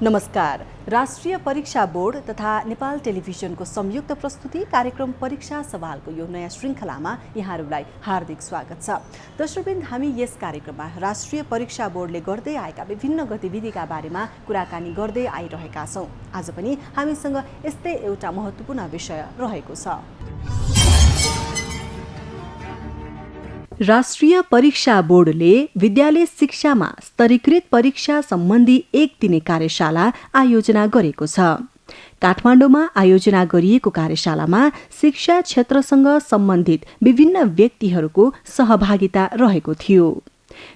नमस्कार। राष्ट्रिय परीक्षा बोर्ड तथा नेपाल टेलिभिजनको संयुक्त प्रस्तुति कार्यक्रम परीक्षा सवालको यो नयाँ श्रृङ्खलामा यहाँहरूलाई हार्दिक स्वागत छ। दर्शकवृन्द, हामी यस कार्यक्रममा राष्ट्रिय परीक्षा बोर्डले गर्दै आएका विभिन्न गतिविधिका बारेमा कुराकानी गर्दै आइरहेका छौँ। आज पनि हामीसँग यस्तै एउटा महत्त्वपूर्ण विषय रहेको छ। राष्ट्रिय परीक्षा बोर्डले विद्यालय शिक्षामा स्तरीकृत परीक्षा सम्बन्धी एक दिने कार्यशाला आयोजना गरेको छ। काठमाडौँमा आयोजना गरिएको कार्यशालामा शिक्षा क्षेत्रसँग सम्बन्धित विभिन्न व्यक्तिहरूको सहभागिता रहेको थियो।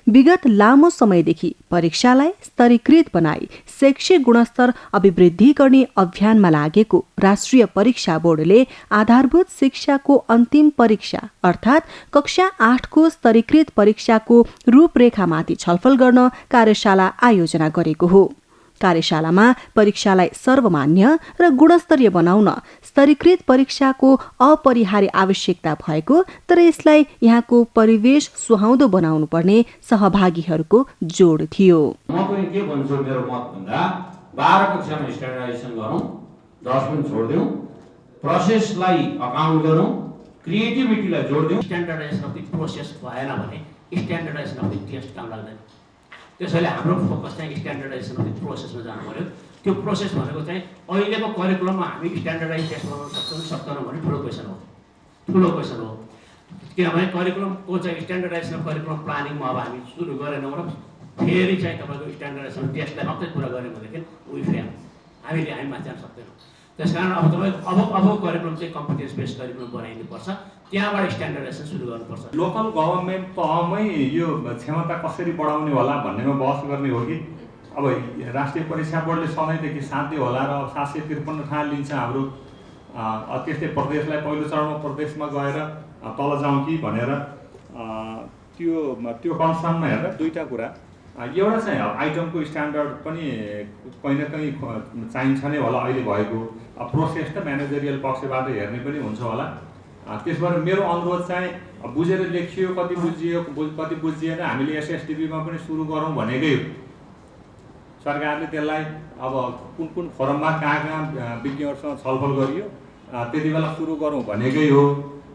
विगत लामो समयदेखि परीक्षालाई स्तरीकृत बनाई शैक्षिक गुणस्तर अभिवृद्धि गर्ने अभियानमा लागेको राष्ट्रिय परीक्षा बोर्डले आधारभूत शिक्षाको अन्तिम परीक्षा अर्थात् कक्षा 8 को स्तरीकृत परीक्षाको रूपरेखामाथि छलफल गर्न कार्यशाला आयोजना गरेको हो। कार्यशालामा परीक्षालाई सर्वमान्य र गुणस्तरीय बनाउन स्तरीकृत परीक्षाको अपरिहार्य आवश्यकता भएको तर यसलाई यहाँको परिवेश सुहाउँदो बनाउनु पर्ने सहभागीहरूको जोड थियो। म पनि के भन्छु, मेरो मत भन्दा 12 कक्षामा स्ट्यान्डर्डाइजेसन गरौँ, 10 पनि छोड्दिउँ, प्रोसेसलाई अकाउन्ट गरौँ, क्रिएटिभिटीलाई जोड्दिउँ। स्ट्यान्डर्डाइजेसन अफ द प्रोसेस भएन भने स्ट्यान्डर्डाइजेसन अफ द टेस्ट काम लाग्दैन। त्यसैले हाम्रो फोकस चाहिँ स्ट्यान्डर्डाइजेसन अफ द प्रोसेसमा जानु पर्यो। त्यो प्रोसेस भनेको चाहिँ अहिलेको करिकुलममा हामी स्ट्यान्डर्डाइज टेस्ट बनाउन सक्दैनौँ भने ठुलो क्वेसन हो। किनभने करिकुलमको चाहिँ स्ट्यान्डर्डाइजेसन करिकुलम प्लानिङमा अब हामी सुरु गरेनौँ र फेरि चाहिँ तपाईँको स्ट्यान्डर्डाइजेसन टेस्टलाई मात्रै पुरा गऱ्यौँ भनेदेखि हामी माथि जान सक्दैनौँ। त्यस कारण अब तपाईँको अब करिकुलम चाहिँ कम्पिटेन्स बेस्ड करिकुलम बनाइनुपर्छ, त्यहाँबाट स्ट्यान्डर्डाइजेसन सुरु गर्नुपर्छ। लोकल गभर्नमेन्ट तहमै यो क्षमता कसरी बढाउने होला भन्नेमा बहस गर्ने हो कि अब राष्ट्रिय परीक्षा बोर्डले सधैँदेखि 7 होला र 753 ठाउँ लिन्छ हाम्रो त्यस्तै प्रदेशलाई पहिलो चरणमा प्रदेशमा गएर तल जाउँ कि भनेर त्यो कन्सर्नमा हेरेर दुईवटा कुरा। एउटा चाहिँ आइटमको स्ट्यान्डर्ड पनि कहीँ न कहीँ चाहिन्छ नै होला अहिले भएको प्रोसेस त म्यानेजरियल पक्षबाट हेर्ने पनि हुन्छ होला। त्यसबाट मेरो अनुरोध चाहिँ बुझेर लेखियो, कति बुझियो कति बुझिएन, हामीले एसएसडिबीमा पनि सुरु गरौँ भनेकै हो। सरकारले त्यसलाई अब कुन फोरममा कहाँ विज्ञहरूसँग छलफल गरियो त्यति बेला सुरु गरौँ भनेकै हो।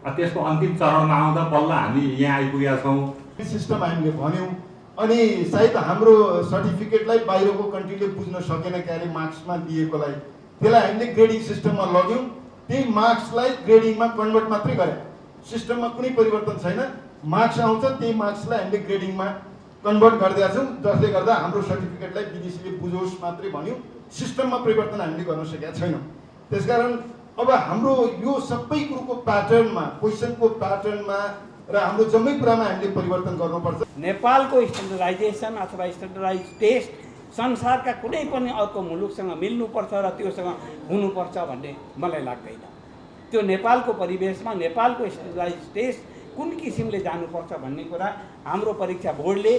त्यसको अन्तिम चरणमा आउँदा बल्ल हामी यहाँ आइपुगेका छौँ। सिस्टम हामीले भन्यौँ अनि सायद हाम्रो सर्टिफिकेटलाई बाहिरको कन्ट्रीले बुझ्न सकेन क्यारे मार्क्समा दिएकोलाई, त्यसलाई हामीले ग्रेडिङ सिस्टममा लग्यौँ। त्यही मार्क्सलाई ग्रेडिङमा कन्भर्ट मात्रै गरे, सिस्टममा कुनै परिवर्तन छैन। मार्क्स आउँछ, त्यही मार्क्सलाई हामीले ग्रेडिङमा कन्भर्ट गरिदिएका छौँ, जसले गर्दा हाम्रो सर्टिफिकेटलाई विदेशीले बुझोस् मात्रै भन्यौँ। सिस्टममा परिवर्तन हामीले गर्न सकेका छैनौँ। त्यसकारण अब हाम्रो यो सबै कुरोको प्याटर्नमा, क्वेसनको प्याटर्नमा र हाम्रो जम्मै कुरामा हामीले परिवर्तन गर्नुपर्छ। नेपालको स्ट्यान्डर्डाइजेसन अथवा स्ट्यान्डर्डाइज टेस्ट संसारका कुनै पनि अर्को मुलुकसँग मिल्नुपर्छ र त्योसँग हुनुपर्छ भन्ने मलाई लाग्दैन। त्यो नेपालको परिवेशमा नेपालको स्ट्यान्डर्डाइज टेस्ट कुन किसिमले जानुपर्छ भन्ने कुरा हाम्रो परीक्षा बोर्डले,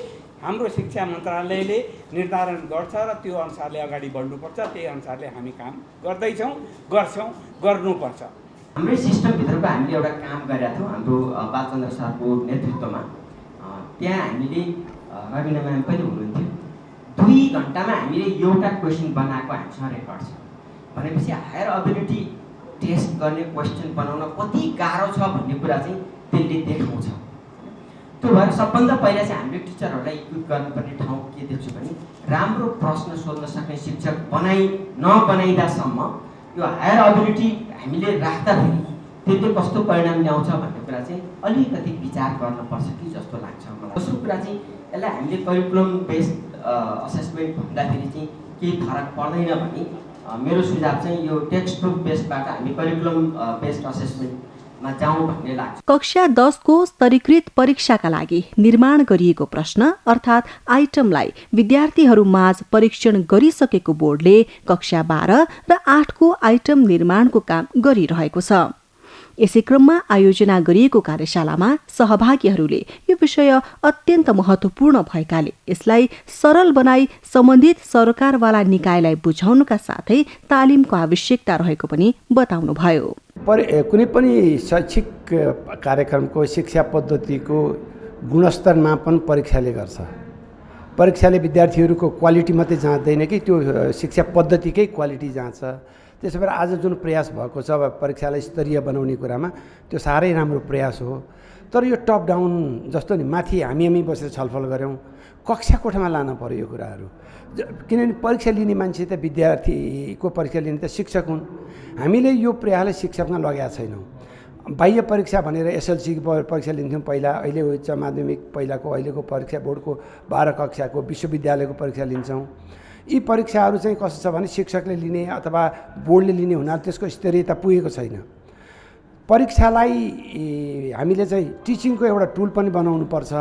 हाम्रो शिक्षा मन्त्रालयले निर्धारण गर्छ र त्यो अनुसारले अगाडि बढ्नुपर्छ। त्यही अनुसारले हामी काम गर्छौँ, गर्नुपर्छ। हाम्रै सिस्टमभित्रको हामीले एउटा काम गरेका थियौँ हाम्रो बालचन्द्र सरको नेतृत्वमा। त्यहाँ हामीले रविना म्याम पनि हुनुहुन्थ्यो। 2 घन्टामा हामीले एउटा क्वेसन बनाएको हामीसँग रेकर्ड छ भनेपछि हायर एबिलिटी टेस्ट गर्ने क्वेसन बनाउन कति गाह्रो छ भन्ने कुरा चाहिँ त्यसले देखाउँछ। त्यो भएर सबभन्दा पहिला चाहिँ हामीले टिचरहरूलाई इक्विप गर्नुपर्ने ठाउँ के देख्छु भने राम्रो प्रश्न सोध्न सक्ने शिक्षक नबनाइदासम्म यो हायर एबिलिटी हामीले राख्दाखेरि त्यसले कस्तो परिणाम ल्याउँछ भन्ने कुरा चाहिँ अलिकति विचार गर्नुपर्छ कि जस्तो लाग्छ मलाई। दोस्रो कुरा चाहिँ यसलाई हामीले करिकुलम बेस्ड असेसमेन्ट भन्दाखेरि चाहिँ केही फरक पर्दैन भने मेरो सुझाव चाहिँ यो टेक्स्ट बुक बेस्डबाट हामी करिकुलम बेस्ड असेसमेन्टमा जाउँ भन्ने लाग्छ। कक्षा 10 को स्तरीकृत परीक्षाका लागि निर्माण गरिएको प्रश्न अर्थात् आइटमलाई विद्यार्थीहरू माझ परीक्षण गरिसकेको बोर्डले कक्षा 12 र 8 को आइटम निर्माणको काम गरिरहेको छ। यसै क्रममा आयोजना गरिएको कार्यशालामा सहभागीहरूले यो विषय अत्यन्त महत्त्वपूर्ण भएकाले यसलाई सरल बनाई सम्बन्धित सरकारवाला निकायलाई बुझाउनका साथै तालिमको आवश्यकता रहेको पनि बताउनुभयो। कुनै पनि शैक्षिक कार्यक्रमको शिक्षा पद्धतिको गुणस्तरमा पनि परीक्षाले गर्छ परीक्षाले विद्यार्थीहरूको क्वालिटी मात्रै जाँच्दैन कि त्यो शिक्षा पद्धतिकै क्वालिटी जाँच्छ। त्यसो भएर आज जुन प्रयास भएको छ परीक्षालाई स्तरीय बनाउने कुरामा त्यो साह्रै राम्रो प्रयास हो। तर यो टप डाउन जस्तो नि माथि हामी बसेर छलफल गऱ्यौँ, कक्षा कोठामा लान पर्यो यो कुराहरू। किनभने परीक्षा लिने मान्छे त विद्यार्थीको परीक्षा लिने त शिक्षक हुन्। हामीले यो प्रयासलाई शिक्षकमा लगेका छैनौँ। बाह्य परीक्षा भनेर एसएलसी परीक्षा लिन्थ्यौँ पहिला, अहिले उच्च माध्यमिक पहिलाको अहिलेको परीक्षा बोर्डको 12 कक्षाको विश्वविद्यालयको परीक्षा लिन्छौँ। यी परीक्षाहरू चाहिँ कस्तो छ भने शिक्षकले लिने अथवा बोर्डले लिने हुनाले त्यसको स्तरीयता पुगेको छैन। परीक्षालाई हामीले चाहिँ टिचिङको एउटा टुल पनि बनाउनु पर्छ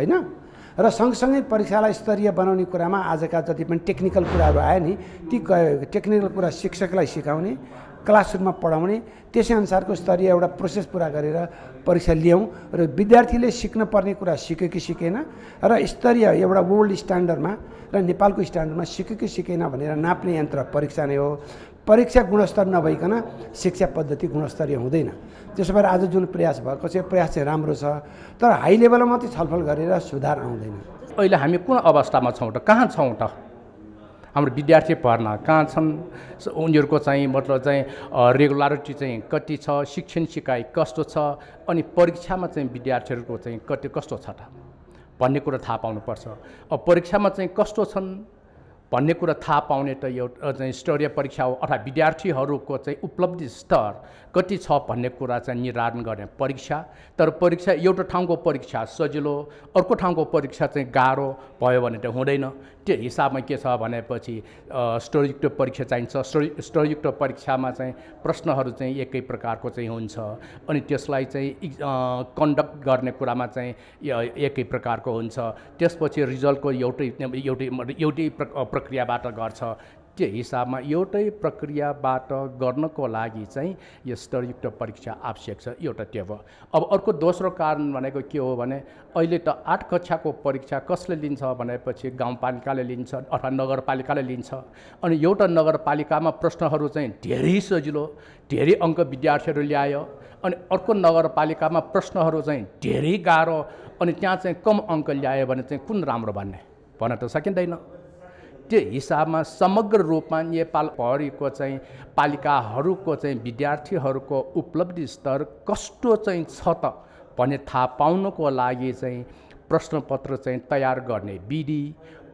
हैन। र सँगसँगै परीक्षालाई स्तरीय बनाउने कुरामा आजका जति पनि टेक्निकल कुराहरू आए नि ती टेक्निकल कुरा शिक्षकलाई सिकाउने, क्लासरुममा पढाउने, त्यसै अनुसारको स्तरीय एउटा प्रोसेस पुरा गरेर परीक्षा ल्याउँ र विद्यार्थीले सिक्न पर्ने कुरा सिक्यो कि सिकेन र स्तरीय एउटा वर्ल्ड स्ट्यान्डर्डमा र नेपालको स्ट्यान्डर्डमा सिक्यो कि सिकेन भनेर नाप्ने यन्त्र परीक्षा नै हो। परीक्षा गुणस्तर नभइकन शिक्षा पद्धति गुणस्तरीय हुँदैन। त्यसो भएर आज जुन प्रयास भएको छ प्रयास चाहिँ राम्रो छ, तर हाई लेभलमा मात्रै छलफल गरेर सुधार आउँदैन। अहिले हामी कुन अवस्थामा छौँ त, कहाँ छौँ त? हाम्रो विद्यार्थी पढ्न कहाँ छन्, उनीहरूको चाहिँ मतलब चाहिँ रेगुलारिटी चाहिँ कति छ, शिक्षण सिकाइ कस्तो छ, अनि परीक्षामा चाहिँ विद्यार्थीहरूको चाहिँ कति कस्तो छ त भन्ने कुरा थाहा पाउनुपर्छ। अब परीक्षामा चाहिँ कस्तो छन् भन्ने कुरा थाहा पाउने त एउटा चाहिँ स्तरीय परीक्षा हो अथवा विद्यार्थीहरूको चाहिँ उपलब्धि स्तर कति छ भन्ने कुरा चाहिँ निर्धारण गर्ने परीक्षा। तर परीक्षा एउटा ठाउँको परीक्षा सजिलो, अर्को ठाउँको परीक्षा चाहिँ गाह्रो भयो भने त हुँदैन। त्यो हिसाबमा के छ भनेपछि स्तरयुक्त परीक्षा चाहिन्छ। स्तरयुक्त परीक्षामा चाहिँ प्रश्नहरू चाहिँ एकै प्रकारको चाहिँ हुन्छ, अनि त्यसलाई चाहिँ कन्डक्ट गर्ने कुरामा चाहिँ एकै प्रकारको हुन्छ। त्यसपछि रिजल्टको एउटै प्रक्रियाबाट गर्छ। त्यो हिसाबमा एउटै प्रक्रियाबाट गर्नको लागि चाहिँ यो स्तरयुक्त परीक्षा आवश्यक छ। एउटा त्यो भयो। अब अर्को दोस्रो कारण भनेको के हो भने अहिले त 8 कक्षाको परीक्षा कसले लिन्छ भनेपछि गाउँपालिकाले लिन्छ अथवा नगरपालिकाले लिन्छ। अनि एउटा नगरपालिकामा प्रश्नहरू चाहिँ धेरै सजिलो, धेरै अङ्क विद्यार्थीहरू ल्यायो, अनि अर्को नगरपालिकामा प्रश्नहरू चाहिँ धेरै गाह्रो, अनि त्यहाँ चाहिँ कम अङ्क ल्यायो भने चाहिँ कुन राम्रो भन्न त सकिँदैन। त्यो हिसाबमा समग्र रूपमा नेपालभरिको चाहिँ पालिकाहरूको चाहिँ विद्यार्थीहरूको उपलब्धि स्तर कस्तो चाहिँ छ त भन्ने थाहा पाउनको लागि चाहिँ प्रश्नपत्र चाहिँ तयार गर्ने विधि,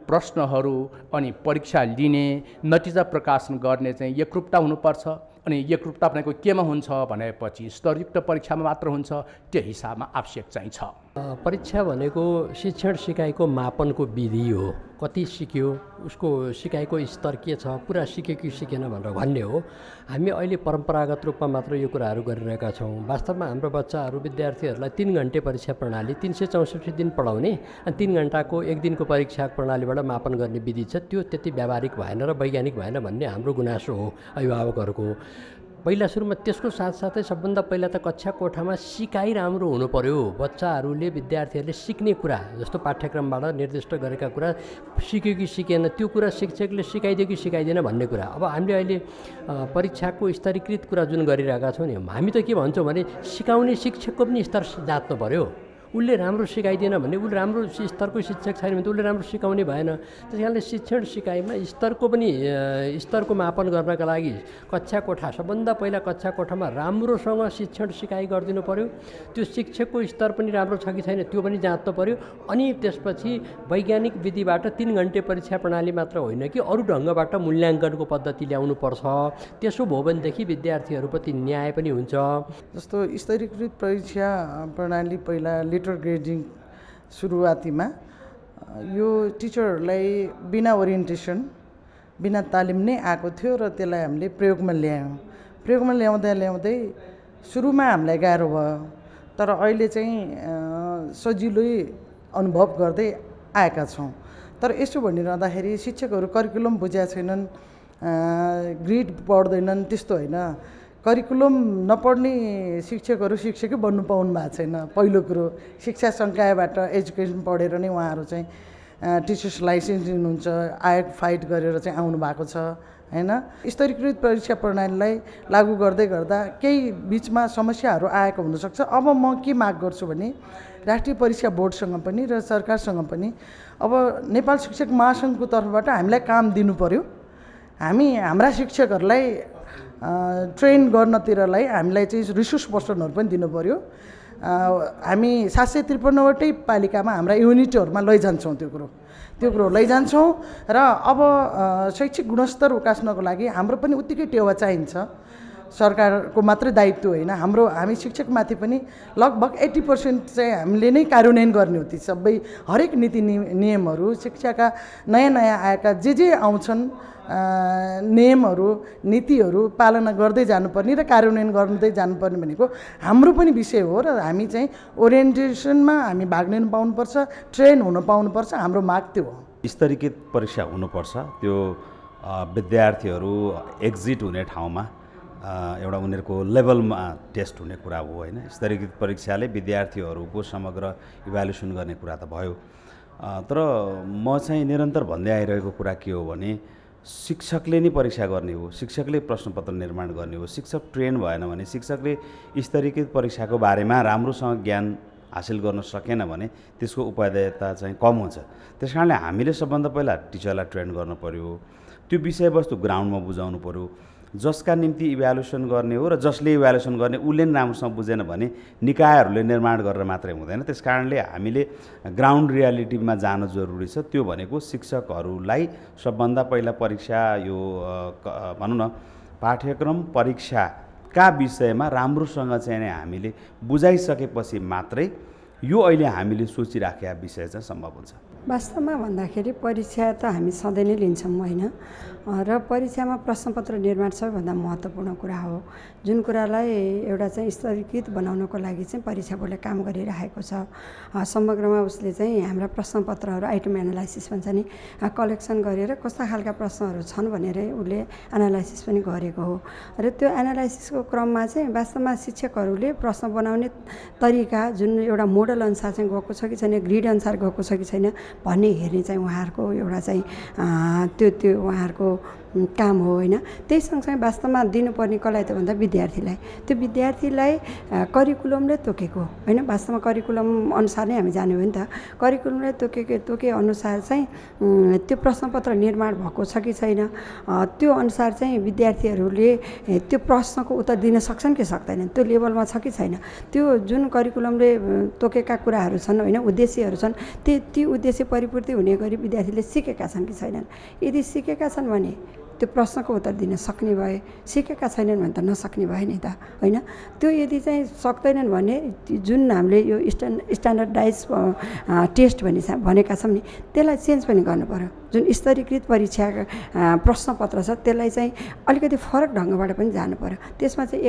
प्रश्नहरू अनि परीक्षा लिने, नतिजा प्रकाशन गर्ने चाहिँ एकरूपता हुनुपर्छ। अनि एकरूपता भनेको केमा हुन्छ भनेपछि स्तरयुक्त परीक्षामा मात्र हुन्छ। त्यो हिसाबमा आवश्यक चाहिँ छ। परीक्षा भनेको शिक्षण सिकाइको मापनको विधि हो। कति सिक्यो, उसको सिकाइको स्तर के छ, पुरा सिक्यो कि सिकेन भनेर भन्ने हो। हामी अहिले परम्परागत रूपमा मात्र यो कुराहरू गरिरहेका छौँ। वास्तवमा हाम्रो बच्चाहरू विद्यार्थीहरूलाई 3 घन्टे परीक्षा प्रणाली 364 दिन पढाउने अनि 3 घन्टाको एक दिनको परीक्षा प्रणालीबाट मापन गर्ने विधि छ। त्यो त्यति व्यावहारिक भएन र वैज्ञानिक भएन भन्ने हाम्रो गुनासो हो अभिभावकहरूको। पहिला सुरुमा त्यसको साथसाथै सबभन्दा पहिला त कक्षा कोठामा सिकाइ राम्रो हुनु पर्यो। बच्चाहरूले विद्यार्थीहरूले सिक्ने कुरा जस्तो पाठ्यक्रमबाट निर्दिष्ट गरेका कुरा सिक्यो कि सिकेन, त्यो कुरा शिक्षकले सिकाइदियो कि सिकाइदिएन भन्ने कुरा। अब हामीले अहिले परीक्षाको स्तरीकृत कुरा जुन गरिरहेका छौँ नि, हामी त के भन्छौँ भने सिकाउने शिक्षकको पनि स्तर जाँच्नु पर्यो। उसले राम्रो सिकाइदिएन भने, उसले राम्रो स्तरको शिक्षक छैन भने त उसले राम्रो सिकाउने भएन। त्यस कारणले शिक्षण सिकाइमा स्तरको मापन गर्नका लागि कक्षा कोठा सबभन्दा पहिला कक्षा कोठामा राम्रोसँग शिक्षण सिकाइ गरिदिनु पर्यो। त्यो शिक्षकको स्तर पनि राम्रो छ कि छैन त्यो पनि जाँच्नु पर्यो। अनि त्यसपछि वैज्ञानिक विधिबाट 3 घन्टे परीक्षा प्रणाली मात्र होइन कि अरू ढङ्गबाट मूल्याङ्कनको पद्धति ल्याउनुपर्छ। त्यसो भयो भनेदेखि विद्यार्थीहरूप्रति न्याय पनि हुन्छ। जस्तो स्तरीकृत परीक्षा प्रणाली पहिला लेटर ग्रेडिङ सुरुवातीमा यो टिचरहरूलाई बिना ओरिएन्टेसन, बिना तालिम नै आएको थियो र त्यसलाई हामीले प्रयोगमा ल्यायौँ। प्रयोगमा ल्याउँदै सुरुमा हामीलाई गाह्रो भयो, तर अहिले चाहिँ सजिलै अनुभव गर्दै आएका छौँ। तर यसो भनिरहँदाखेरि शिक्षकहरू करिकुलम बुझेका छैनन्, ग्रिड पढ्दैनन् त्यस्तो होइन। करिकुलम नपढ्ने शिक्षकहरू शिक्षकै बन्नु पाउनु भएको छैन। पहिलो कुरो शिक्षा सङ्कायबाट एजुकेसन पढेर नै उहाँहरू चाहिँ टिचर्स लाइसेन्स लिनुहुन्छ, आयोग फाइट गरेर चाहिँ आउनु भएको छ हैन। स्तरीकृत परीक्षा प्रणालीलाई लागू गर्दै गर्दा केही बिचमा समस्याहरू आएको हुनसक्छ। अब म के माग गर्छु भने राष्ट्रिय परीक्षा बोर्डसँग पनि र सरकारसँग पनि अब नेपाल शिक्षक महासङ्घको तर्फबाट हामीलाई काम दिनु पर्यो। हाम्रा शिक्षकहरूलाई ट्रेन गर्नतिरलाई हामीलाई चाहिँ रिसोर्स पर्सनहरू पनि दिनु पर्यो। हामी 753वटै पालिकामा हाम्रा युनिटहरूमा लैजान्छौँ त्यो कुरो लैजान्छौँ र अब शैक्षिक गुणस्तर उकास्नको लागि हाम्रो पनि उत्तिकै टेवा चाहिन्छ। सरकारको मात्रै दायित्व होइन, हामी शिक्षकमाथि पनि लगभग 80% चाहिँ हामीले नै कार्यान्वयन गर्ने हो। ती सबै हरेक नीति नियमहरू शिक्षाका नयाँ आएका जे आउँछन् नियमहरू नीतिहरू पालना गर्दै जानुपर्ने र कार्यान्वयन गर्दै जानुपर्ने भनेको हाम्रो पनि विषय हो र हामी चाहिँ ओरिएन्टेसनमा हामी भाग लिन पाउनुपर्छ, ट्रेन हुन पाउनुपर्छ। हाम्रो माग त्यो हो। स्तरीकृत परीक्षा हुनुपर्छ। त्यो विद्यार्थीहरू एक्जिट हुने ठाउँमा एउटा उनीहरूको लेभलमा टेस्ट हुने कुरा हो होइन। स्तरीकृत परीक्षाले विद्यार्थीहरूको समग्र इभ्यालुएसन गर्ने कुरा त भयो, तर म चाहिँ निरन्तर भन्दै आइरहेको कुरा के हो भने शिक्षकले नै परीक्षा गर्ने हो, शिक्षकले प्रश्नपत्र निर्माण गर्ने हो। शिक्षक ट्रेन भएन भने, शिक्षकले स्तरीकृत परीक्षाको बारेमा राम्रोसँग ज्ञान हासिल गर्न सकेन भने त्यसको उपादेयता चाहिँ कम हुन्छ। त्यस कारणले हामीले सबभन्दा पहिला टिचरलाई ट्रेन गर्नु पर्यो, त्यो विषयवस्तु ग्राउन्डमा बुझाउनु पर्यो। जसका निम्ति इभ्यालुएसन गर्ने हो र जसले इभ्यालुएसन गर्ने उसले राम्रोसँग बुझेन भने निकायहरूले निर्माण गरेर मात्रै हुँदैन। त्यस कारणले हामीले ग्राउन्ड रियालिटीमा जान जरुरी छ। त्यो भनेको शिक्षकहरूलाई सबभन्दा पहिला परीक्षा यो भनौँ न पाठ्यक्रम परीक्षाका विषयमा राम्रोसँग चाहिँ हामीले बुझाइसकेपछि मात्रै यो अहिले हामीले सोचिराखेका विषय चाहिँ सम्भव हुन्छ। वास्तवमा भन्दाखेरि परीक्षा त हामी सधैँ नै लिन्छौँ होइन, र परीक्षामा प्रश्नपत्र निर्माण सबैभन्दा महत्त्वपूर्ण कुरा हो। जुन कुरालाई एउटा चाहिँ स्तरीकृत बनाउनको लागि चाहिँ परीक्षा बोर्डले काम गरिरहेको छ। समग्रमा उसले चाहिँ हाम्रा प्रश्नपत्रहरू आइटम एनालाइसिस भन्छ नि कलेक्सन गरेर कस्ता खालका प्रश्नहरू छन् भनेर उसले एनालाइसिस पनि गरेको हो। र त्यो एनालाइसिसको क्रममा चाहिँ वास्तवमा शिक्षकहरूले प्रश्न बनाउने तरिका जुन एउटा मोडल अनुसार चाहिँ गएको छ कि छैन, ग्रिड अनुसार गएको छ कि छैन भन्ने हेर्ने चाहिँ उहाँहरूको एउटा चाहिँ त्यो उहाँहरूको काम हो होइन। त्यही सँगसँगै वास्तवमा दिनुपर्ने कसलाई त भन्दा विद्यार्थीलाई, त्यो विद्यार्थीलाई करिकुलमले तोकेको होइन। वास्तवमा करिकुलम अनुसार नै हामी जाने हो नि त। करिकुलमले तोके अनुसार चाहिँ त्यो प्रश्नपत्र निर्माण भएको छ कि छैन, त्यो अनुसार चाहिँ विद्यार्थीहरूले त्यो प्रश्नको उत्तर दिन सक्छन् कि सक्दैनन्, त्यो लेभलमा छ कि छैन, त्यो जुन करिकुलमले तोकेका कुराहरू छन् होइन, उद्देश्यहरू छन्, ती उद्देश्य परिपूर्ति हुने गरी विद्यार्थीले सिकेका छन् कि छैनन्। यदि सिकेका छन् भने त्यो प्रश्नको उत्तर दिन सक्ने भए, सिकेका छैनन् भने त नसक्ने भए नि त होइन। त्यो यदि चाहिँ सक्दैनन् भने जुन हामीले यो स्ट्यान्डर्डाइज टेस्ट भनेका छौँ नि त्यसलाई चेन्ज पनि गर्नु पर्यो। जुन स्तरीकृत परीक्षा प्रश्नपत्र छ त्यसलाई चाहिँ अलिकति फरक ढङ्गबाट पनि जानु पर्यो। त्यसमा चाहिँ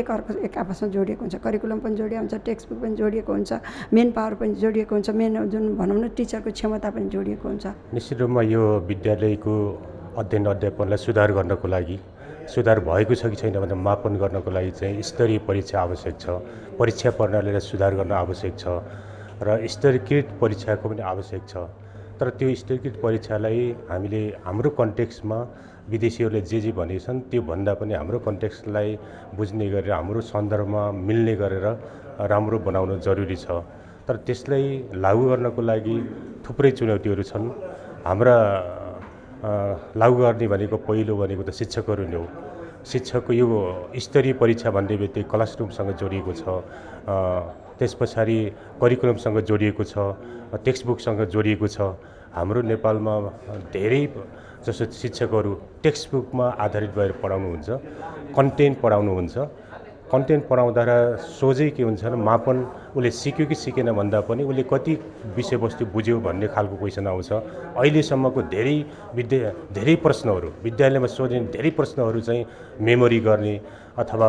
एक आपसमा जोडिएको हुन्छ, करिकुलम पनि जोडिएको हुन्छ, टेक्स्ट बुक पनि जोडिएको हुन्छ, मेन पावर पनि जोडिएको हुन्छ, मेन जुन भनौँ न टिचरको क्षमता पनि जोडिएको हुन्छ। निश्चित रूपमा यो विद्यालयको अध्ययन अध्यापनलाई सुधार गर्नको लागि, सुधार भएको छ कि छैन भनेर मापन गर्नको लागि चाहिँ स्तरीय परीक्षा आवश्यक छ। परीक्षा प्रणालीलाई सुधार गर्न आवश्यक छ र स्तरीकृत परीक्षाको पनि आवश्यक छ। तर त्यो स्तरीकृत परीक्षालाई हामीले हाम्रो कन्टेक्स्टमा विदेशीहरूले जे भनेछन् त्यो भन्दा पनि हाम्रो कन्टेक्स्टलाई बुझ्ने गरेर हाम्रो सन्दर्भमा मिल्ने गरेर राम्रो बनाउन जरुरी छ। तर त्यसलाई लागू गर्नको लागि थुप्रै चुनौतीहरू छन्। हाम्रा लागू गर्ने भनेको पहिलो भनेको त शिक्षकहरू नै हो। शिक्षकको यो स्तरीय परीक्षा भन्ने बित्तिकै क्लासरुमसँग जोडिएको छ, त्यस पछाडि करिकुलमसँग जोडिएको छ, टेक्स्ट बुकसँग जोडिएको छ। हाम्रो नेपालमा धेरै जसो शिक्षकहरू टेक्स्ट बुकमा आधारित भएर पढाउनुहुन्छ, कन्टेन्ट पढाउनुहुन्छ। कन्टेन्ट पढाउँदा सोझै के हुन्छ भने मापन उसले सिक्यो कि सिकेन भन्दा पनि उसले कति विषयवस्तु बुझ्यो भन्ने खालको क्वेसन आउँछ। अहिलेसम्मको धेरै प्रश्नहरू विद्यालयमा सोधिने धेरै प्रश्नहरू चाहिँ मेमोरी गर्ने अथवा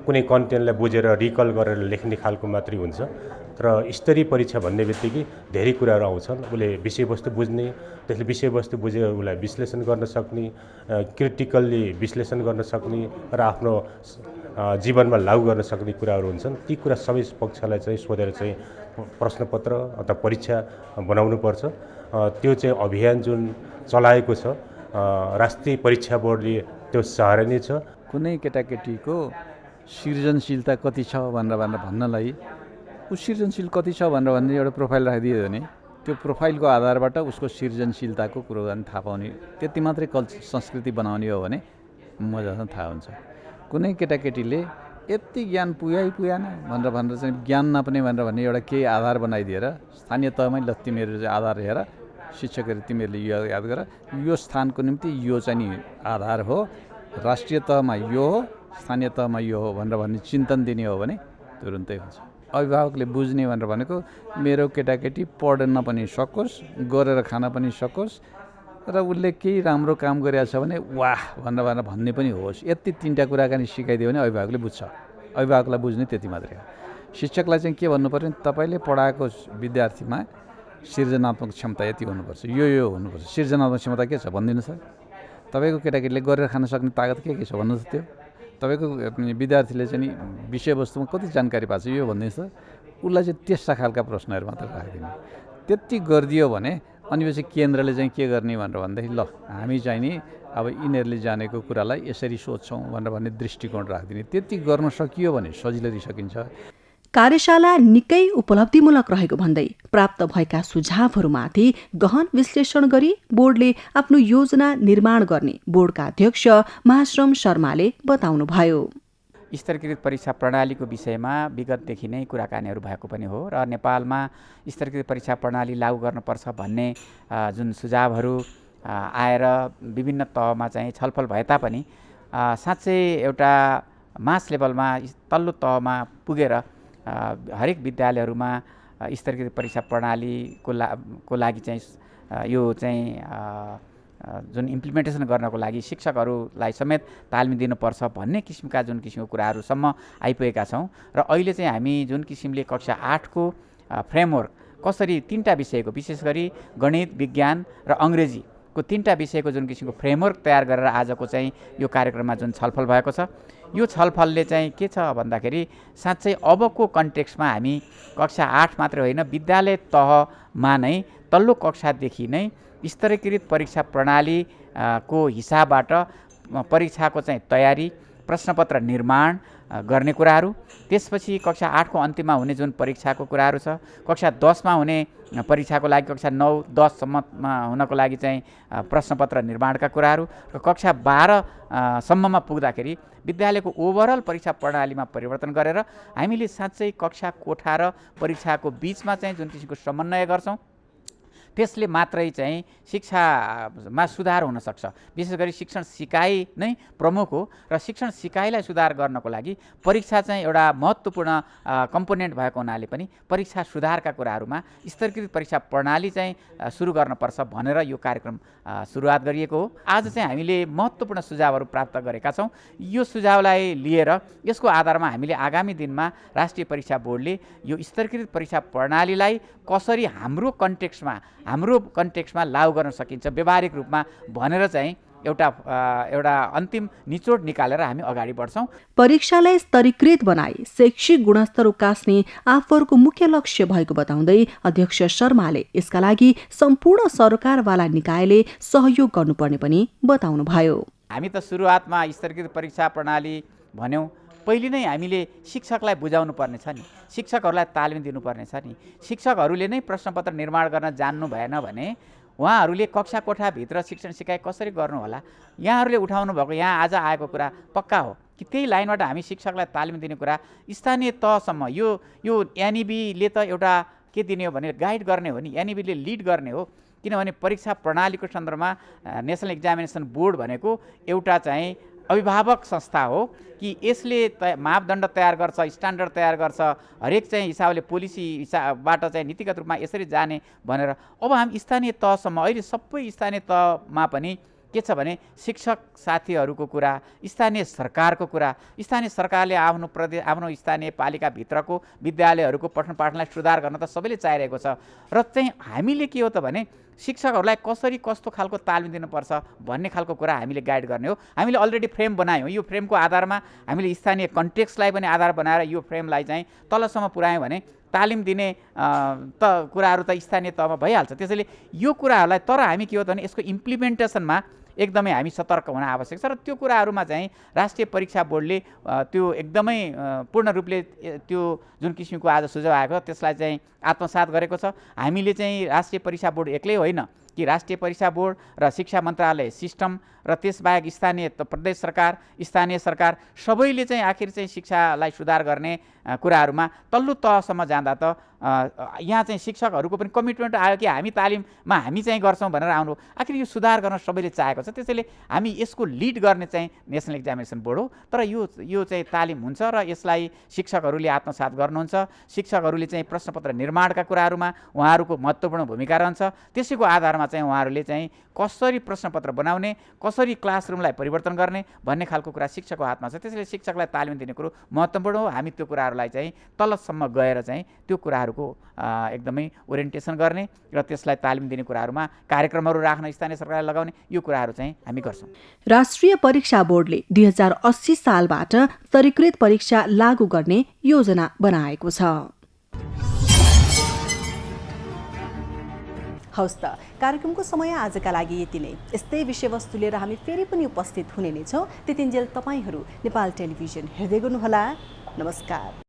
कुनै कन्टेन्टलाई बुझेर रिकल गरेर लेख्ने खालको मात्रै हुन्छ। तर स्तरीय परीक्षा भन्ने बित्तिकै धेरै कुराहरू आउँछन्। उसले विषयवस्तु बुझ्ने, त्यसले विषयवस्तु बुझेर उसलाई विश्लेषण गर्न सक्ने, क्रिटिकल्ली विश्लेषण गर्न सक्ने र आफ्नो जीवनमा लागू गर्न सक्ने कुराहरू हुन्छन्। ती कुरा सबै पक्षलाई चाहिँ सोधेर चाहिँ प्रश्नपत्र अथवा परीक्षा बनाउनुपर्छ। त्यो चाहिँ अभियान जुन चलाएको छ राष्ट्रिय परीक्षा बोर्डले त्यो चाहरै नै छ। कुनै केटाकेटीको सृजनशीलता कति छ भनेर भन्नलाई ऊ सृजनशील कति छ भनेर भन्ने एउटा प्रोफाइल राखिदियो भने त्यो प्रोफाइलको आधारबाट उसको सृजनशीलताको कुरो गर्न थाहा पाउने, त्यति मात्रै संस्कृति बनाउने हो भने मजासँग थाहा हुन्छ। कुनै केटाकेटीले यति ज्ञान पुगेन भनेर चाहिँ ज्ञान नपुग्ने भनेर भन्ने एउटा केही आधार बनाइदिएर स्थानीय तहमै ल तिमीहरू चाहिँ आधार हेर, शिक्षकहरू तिमीहरूले यो याद गर, यो स्थानको निम्ति यो चाहिँ नि आधार हो, राष्ट्रिय तहमा यो हो, स्थानीय तहमा यो हो भनेर भन्ने चिन्तन दिने हो भने तुरुन्तै हुन्छ। अभिभावकले बुझ्ने भनेर भनेको मेरो केटाकेटी पढ्न पनि सकोस्, गरेर खान पनि सकोस् र उसले केही राम्रो काम गरिरहेछ भने वाह भनेर भन्ने पनि होस्। यति तीनटा कुराकानी सिकाइदियो भने अभिभावकले बुझ्छ। अभिभावकलाई बुझ्ने त्यति मात्रै हो। शिक्षकलाई चाहिँ के भन्नु पर्यो भने तपाईँले पढाएको विद्यार्थीमा सृजनात्मक क्षमता यति हुनुपर्छ, यो हुनुपर्छ। सृजनात्मक क्षमता के छ भनिदिनु सर। तपाईँको केटाकेटीले गरेर खान सक्ने तागत के छ भन्नु त त्यो। तपाईँको विद्यार्थीले चाहिँ विषयवस्तुमा कति जानकारी पाएको छ यो भनिदिनु सर। उसलाई चाहिँ त्यस्ता खालका प्रश्नहरू मात्र राखिदिने। त्यति गरिदियो भने अनि पछि केन्द्रले चाहिँ के गर्ने भनेर भन्दाखेरि ल हामी चाहिँ नि अब यिनीहरूले जानेको कुरालाई यसरी सोध्छौँ भनेर भन्ने दृष्टिकोण राखिदिने। त्यति गर्न सकियो भने सजिलै सकिन्छ। कार्यशाला निकै उपलब्धिमूलक रहेको भन्दै प्राप्त भएका सुझावहरूमाथि गहन विश्लेषण गरी बोर्डले आफ्नो योजना निर्माण गर्ने बोर्डका अध्यक्ष महाश्रम शर्माले बताउनुभयो। स्तरीकृत परीक्षा प्रणालीको विषयमा विगतदेखि नै कुराकानीहरू भएको पनि हो र नेपालमा स्तरीकृत परीक्षा प्रणाली लागू गर्नुपर्छ भन्ने जुन सुझावहरू आएर विभिन्न तहमा चाहिँ छलफल भए तापनि साँच्चै एउटा मास लेभलमा तल्लो तहमा पुगेर हरेक विद्यालयहरूमा स्तरीकृत परीक्षा प्रणालीको लागि चाहिँ यो चाहिँ जुन इम्प्लिमेन्टेसन गर्नको लागि शिक्षकहरूलाई समेत तालिम दिनुपर्छ भन्ने किसिमका जुन किसिमको कुराहरूसम्म आइपुगेका छौँ। र अहिले चाहिँ हामी जुन किसिमले कक्षा 8को फ्रेमवर्क कसरी तीनटा विषयको विशेष गरी गणित, विज्ञान र अङ्ग्रेजीको तीनटा विषयको जुन किसिमको फ्रेमवर्क तयार गरेर आजको चाहिँ यो कार्यक्रममा जुन छलफल भएको छ, यो छलफलले चाहिँ के छ भन्दाखेरि साँच्चै अबको कन्टेक्स्टमा हामी कक्षा 8 मात्रै होइन विद्यालय तहमा नै तल्लो कक्षादेखि नै स्तरीकृत परीक्षा प्रणाली को हिसाबबाट परीक्षाको चाहिँ तयारी, प्रश्नपत्र निर्माण गर्ने कुराहरू, त्यसपछि कक्षा 8को अन्त्यमा हुने जुन परीक्षाको कुराहरू छ, कक्षा 10मा हुने परीक्षाको लागि कक्षा 9, 10सम्ममा हुनको लागि चाहिँ प्रश्नपत्र निर्माणका कुराहरू र कक्षा 12सम्ममा पुग्दाखेरि विद्यालयको ओभरअल परीक्षा प्रणालीमा परिवर्तन गरेर हामीले साँच्चै कक्षा कोठा र परीक्षाको बिचमा चाहिँ जुन किसिमको समन्वय गर्छौँ त्यसले मात्रै चाहिँ शिक्षामा सुधार हुन सक्छ। विशेष गरी शिक्षण सिकाइ नै प्रमुख हो र शिक्षण सिकाइलाई सुधार गर्नको लागि परीक्षा चाहिँ एउटा महत्त्वपूर्ण कम्पोनेन्ट भएको हुनाले पनि परीक्षा सुधारका कुराहरूमा स्तरीकृत परीक्षा प्रणाली चाहिँ सुरु गर्नुपर्छ भनेर यो कार्यक्रम सुरुवात गरिएको हो। आज चाहिँ हामीले महत्त्वपूर्ण सुझावहरू प्राप्त गरेका छौँ। यो सुझावलाई लिएर यसको आधारमा हामीले आगामी दिनमा राष्ट्रिय परीक्षा बोर्डले यो स्तरीकृत परीक्षा प्रणालीलाई कसरी हाम्रो कन्टेक्स्टमा लागू गर्न सकिन्छ व्यावहारिक रूपमा भनेर चाहिँ एउटा अन्तिम निचोड निकालेर हामी अगाडि बढ्छौँ। परीक्षालाई स्तरीकृत बनाई शैक्षिक गुणस्तर उकास्ने आफूहरूको मुख्य लक्ष्य भएको बताउँदै अध्यक्ष शर्माले यसका लागि सम्पूर्ण सरकारवाला निकायले सहयोग गर्नुपर्ने पनि बताउनुभयो। हामी त सुरुवातमा स्तरीकृत परीक्षा प्रणाली भन्यौँ, पहिले नै हामीले शिक्षकलाई बुझाउनु पर्ने छ नि, शिक्षकहरूलाई तालिम दिनुपर्ने छ नि। शिक्षकहरूले नै प्रश्नपत्र निर्माण गर्न जान्नु भएन भने उहाँहरूले कक्षा कोठाभित्र शिक्षण सिकाइ कसरी गर्नु होला। यहाँहरूले उठाउनु भएको यहाँ आज आएको कुरा पक्का हो कि त्यही लाइनबाट हामी शिक्षकलाई तालिम दिने कुरा स्थानीय तहसम्म यो एनइबीले त एउटा के दिने हो भने गाइड गर्ने हो नि, एनइबीले लिड गर्ने हो। किनभने परीक्षा प्रणालीको सन्दर्भमा नेसनल एक्जामिनेसन बोर्ड भनेको एउटा चाहिँ अभिभावक संस्था हो कि यसले मापदण्ड तयार गर्छ, स्ट्यान्डर्ड तयार गर्छ, हरेक चाहिँ हिसाबले पोलिसी हिसाबबाट चाहिँ नीतिगत रूपमा यसरी जाने भनेर। अब हामी स्थानीय तहसम्म अहिले सबै स्थानीय तहमा पनि के छ भने शिक्षक साथीहरूको कुरा, स्थानीय सरकारको कुरा, स्थानीय सरकारले आफ्नो स्थानीय पालिकाभित्रको विद्यालयहरूको पठन पाठनलाई सुधार गर्न त सबैले चाहिरहेको छ र चाहिँ हामीले के हो त भने शिक्षकहरूलाई कसरी कस्तो खालको तालिम दिनुपर्छ भन्ने खालको कुरा हामीले गाइड गर्ने हो। हामीले अलरेडी फ्रेम बनायौँ। यो फ्रेमको आधारमा हामीले स्थानीय कन्टेक्स्टलाई पनि आधार बनाएर यो फ्रेमलाई चाहिँ तलसम्म पुर्यायौँ भने तालिम दिने कुराहरू त स्थानीय तहमा भइहाल्छ। त्यसैले यो कुराहरूलाई तर हामी के हो त भने यसको इम्प्लिमेन्टेसनमा एकदमै हामी सतर्क हुन आवश्यक छ र त्यो कुराहरूमा चाहिँ राष्ट्रिय परीक्षा बोर्डले त्यो एकदमै पूर्ण रूपले त्यो जुन किसिमको आज सुझाव आएको त्यसलाई चाहिँ आत्मसात गरेको छ। हामीले चाहिँ राष्ट्रिय परीक्षा बोर्ड एक्लै होइन कि राष्ट्रिय परीक्षा बोर्ड र शिक्षा मन्त्रालय सिस्टम र त्यसबाहेक स्थानीय प्रदेश सरकार स्थानीय सरकार सबैले चाहिँ आखिर चाहिँ शिक्षालाई सुधार गर्ने कुराहरूमा तल्लो तहसम्म जाँदा त यहाँ चाहिँ शिक्षकहरूको पनि कमिटमेन्ट आयो कि हामी तालिममा हामी चाहिँ गर्छौँ भनेर आउनु। आखिर यो सुधार गर्न सबैले चाहेको छ, त्यसैले हामी यसको लिड गर्ने चाहिँ नेसनल एक्जामिनेसन बोर्ड हो। तर यो चाहिँ तालिम हुन्छ र यसलाई शिक्षकहरूले आत्मसात गर्नुहुन्छ। शिक्षकहरूले चाहिँ प्रश्नपत्र निर्माणका कुराहरूमा उहाँहरूको महत्त्वपूर्ण भूमिका रहन्छ। त्यसैको आधारमा चाहिँ उहाँहरूले चाहिँ कसरी प्रश्नपत्र बनाउने, कसरी क्लासरुमलाई परिवर्तन गर्ने भन्ने खालको कुरा शिक्षकको हातमा छ। त्यसैले शिक्षकलाई तालिम दिने कुरो महत्त्वपूर्ण हो। हामी त्यो कुराहरूलाई चाहिँ तलसम्म गएर चाहिँ त्यो कुराहरूको एकदमै ओरिएन्टेसन गर्ने र त्यसलाई तालिम दिने कुराहरूमा कार्यक्रमहरू राख्न स्थानीय सरकारले लगाउने यो कुराहरू चाहिँ हामी गर्छौँ। राष्ट्रिय परीक्षा बोर्डले 2080 सालबाट स्तरीकृत परीक्षा लागू गर्ने योजना बनाएको छ। हवस् त, कार्यक्रमको समय आजका लागि यति नै। यस्तै विषयवस्तु लिएर हामी फेरि पनि उपस्थित हुने नै छौँ। त्यतिन्जेल तपाईहरू नेपाल टेलिभिजन हेर्दै गर्नुहोला। नमस्कार।